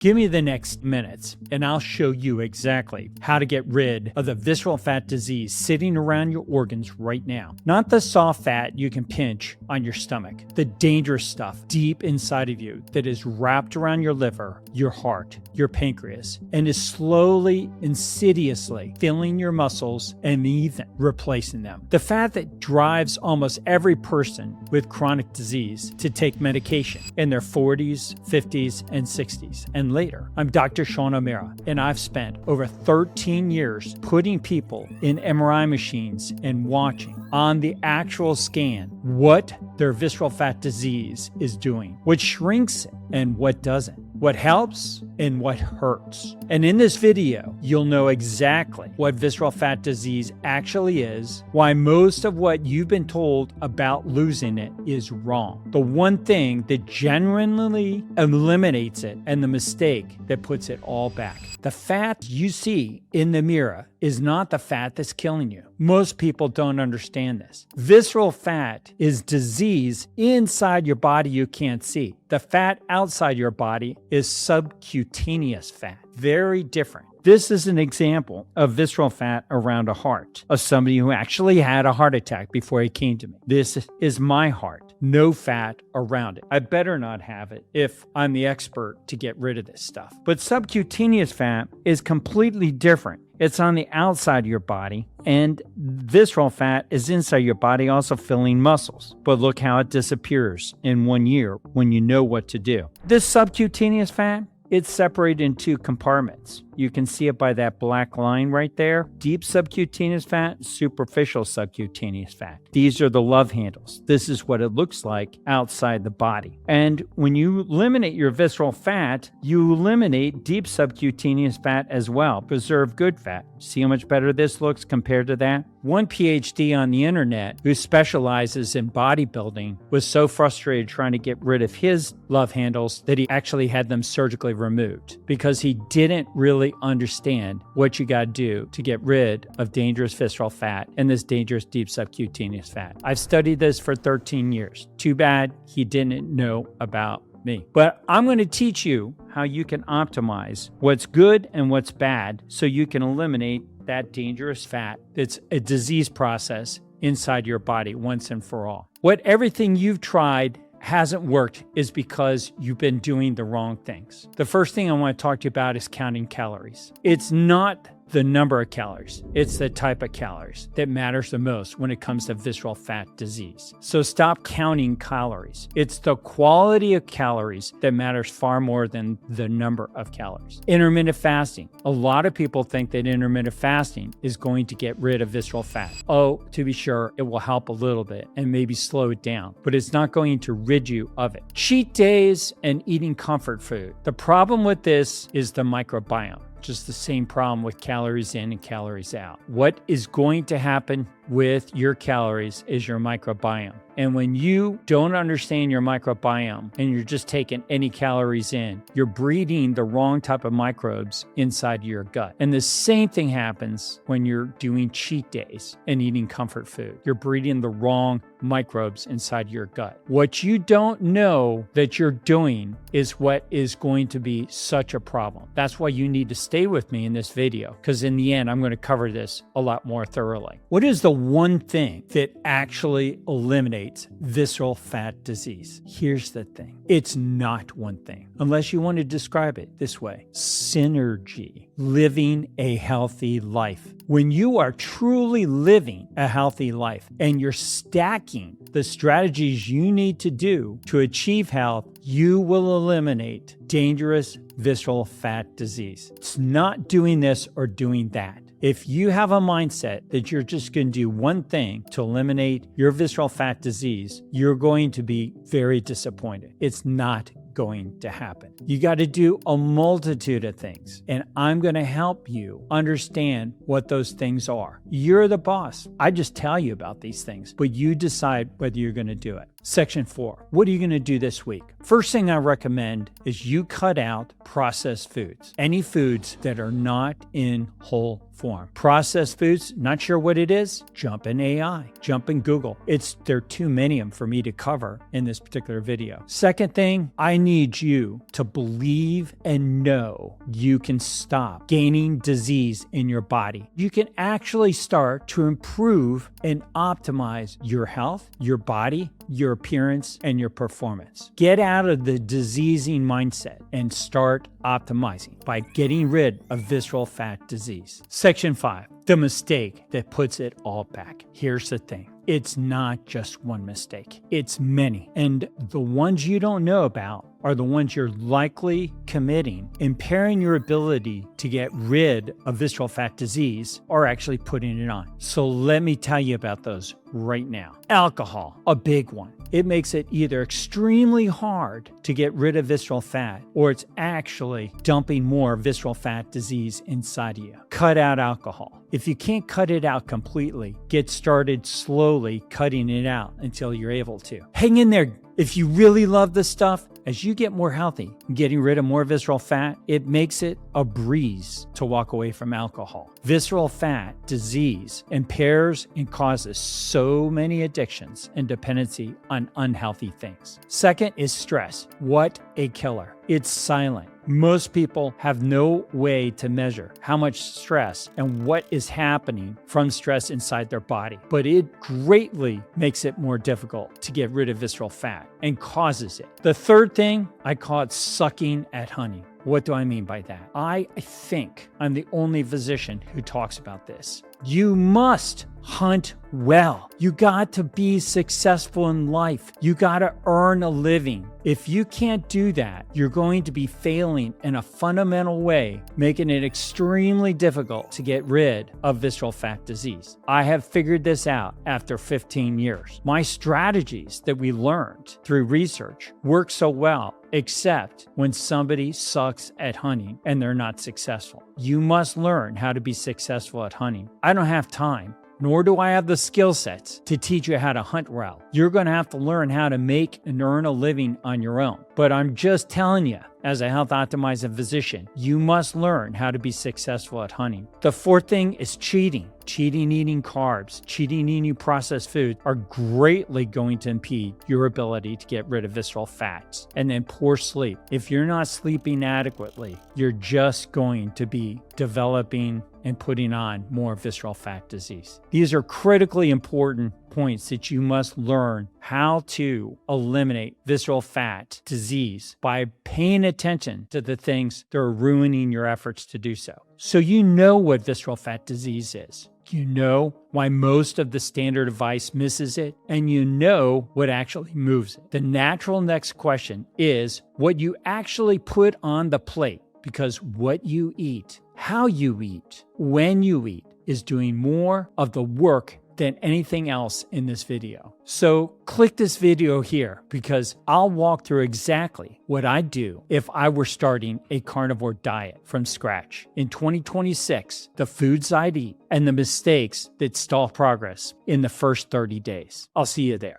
Give me the next minutes and I'll show you exactly how to get rid of the visceral fat disease sitting around your organs right now. Not the soft fat you can pinch on your stomach, the dangerous stuff deep inside of you that is wrapped around your liver, your heart, your pancreas, and is slowly, insidiously filling your muscles and even replacing them. The fat that drives almost every person with chronic disease to take medication in their 40s, 50s, and 60s, and later. I'm Dr. Sean Omara, and I've spent over 13 years putting people in MRI machines and watching on the actual scan what their visceral fat disease is doing, what shrinks it and what doesn't, what helps and what hurts. And in this video, you'll know exactly what visceral fat disease actually is, why most of what you've been told about losing it is wrong, the one thing that genuinely eliminates it, and the mistake that puts it all back. The fat you see in the mirror is not the fat that's killing you. Most people don't understand this. Visceral fat is disease inside your body you can't see. The fat outside your body is subcutaneous fat. Very different. This is an example of visceral fat around a heart of somebody who actually had a heart attack before he came to me. This is my heart. No fat around it. I better not have it if I'm the expert to get rid of this stuff. But subcutaneous fat is completely different. It's on the outside of your body, and visceral fat is inside your body, also filling muscles. But look how it disappears in 1 year when you know what to do. This subcutaneous fat, it's separated in two compartments. You can see it by that black line right there. Deep subcutaneous fat, superficial subcutaneous fat. These are the love handles. This is what it looks like outside the body. And when you eliminate your visceral fat, you eliminate deep subcutaneous fat as well. Preserve good fat. See how much better this looks compared to that? One PhD on the internet who specializes in bodybuilding was so frustrated trying to get rid of his love handles that he actually had them surgically removed because he didn't really understand what you got to do to get rid of dangerous visceral fat and this dangerous deep subcutaneous fat. I've studied this for 13 years. Too bad he didn't know about me. But I'm going to teach you how you can optimize what's good and what's bad so you can eliminate that dangerous fat. It's a disease process inside your body once and for all. What everything you've tried hasn't worked is because you've been doing the wrong things. The first thing I want to talk to you about is counting calories. It's not the number of calories. It's the type of calories that matters the most when it comes to visceral fat disease. So stop counting calories. It's the quality of calories that matters far more than the number of calories. Intermittent fasting. A lot of people think that intermittent fasting is going to get rid of visceral fat. Oh, to be sure, it will help a little bit and maybe slow it down, but it's not going to rid you of it. Cheat days and eating comfort food. The problem with this is the microbiome. Just the same problem with calories in and calories out. What is going to happen with your calories is your microbiome. And when you don't understand your microbiome and you're just taking any calories in, you're breeding the wrong type of microbes inside your gut. And the same thing happens when you're doing cheat days and eating comfort food. You're breeding the wrong microbes inside your gut. What you don't know that you're doing is what is going to be such a problem. That's why you need to stay with me in this video, because in the end, I'm going to cover this a lot more thoroughly. What is the one thing that actually eliminates visceral fat disease? Here's the thing. It's not one thing, unless you want to describe it this way. Synergy. Living a healthy life. When you are truly living a healthy life and you're stacking the strategies you need to do to achieve health, you will eliminate dangerous visceral fat disease. It's not doing this or doing that. If you have a mindset that you're just going to do one thing to eliminate your visceral fat disease, you're going to be very disappointed. It's not going to happen. You got to do a multitude of things, and I'm going to help you understand what those things are. You're the boss. I just tell you about these things, but you decide whether you're going to do it. Section 4. What are you going to do this week? First thing I recommend is you cut out processed foods. Any foods that are not in whole form. Processed foods, not sure what it is? Jump in AI, jump in Google. There are too many of them for me to cover in this particular video. Second thing, I need you to believe and know you can stop gaining disease in your body. You can actually start to improve and optimize your health, your body, your appearance, and your performance. Get out of the diseasing mindset and start optimizing by getting rid of visceral fat disease. Section 5, the mistake that puts it all back. Here's the thing. It's not just one mistake. It's many. And the ones you don't know about are the ones you're likely committing, impairing your ability to get rid of visceral fat disease or actually putting it on. So let me tell you about those right now. Alcohol, a big one. It makes it either extremely hard to get rid of visceral fat or it's actually dumping more visceral fat disease inside of you. Cut out alcohol. If you can't cut it out completely, get started slowly cutting it out until you're able to. Hang in there. If you really love this stuff, as you get more healthy, getting rid of more visceral fat, it makes it a breeze to walk away from alcohol. Visceral fat disease impairs and causes so many addictions and dependency on unhealthy things. Second is stress. What a killer. It's silent. Most people have no way to measure how much stress and what is happening from stress inside their body, but it greatly makes it more difficult to get rid of visceral fat and causes it. The third thing, I call it sucking at honey. What do I mean by that? I think I'm the only physician who talks about this. You must hunt well. You got to be successful in life. You got to earn a living. If you can't do that, you're going to be failing in a fundamental way, making it extremely difficult to get rid of visceral fat disease. I have figured this out after 15 years. My strategies that we learned through research work so well, except when somebody sucks at hunting and they're not successful. You must learn how to be successful at hunting. I don't have time, nor do I have the skill sets to teach you how to hunt well. You're going to have to learn how to make and earn a living on your own. But I'm just telling you, as a health optimizing physician, you must learn how to be successful at hunting. The fourth thing is cheating. Cheating eating carbs, cheating eating processed food are greatly going to impede your ability to get rid of visceral fats. And then poor sleep. If you're not sleeping adequately, you're just going to be developing and putting on more visceral fat disease. These are critically important points that you must learn how to eliminate visceral fat disease by paying attention to the things that are ruining your efforts to do so. So you know what visceral fat disease is. You know why most of the standard advice misses it, and you know what actually moves it. The natural next question is what you actually put on the plate, because what you eat, how you eat, when you eat is doing more of the work than anything else in this video. So click this video here because I'll walk through exactly what I'd do if I were starting a carnivore diet from scratch. In 2026, the foods I'd eat and the mistakes that stall progress in the first 30 days. I'll see you there.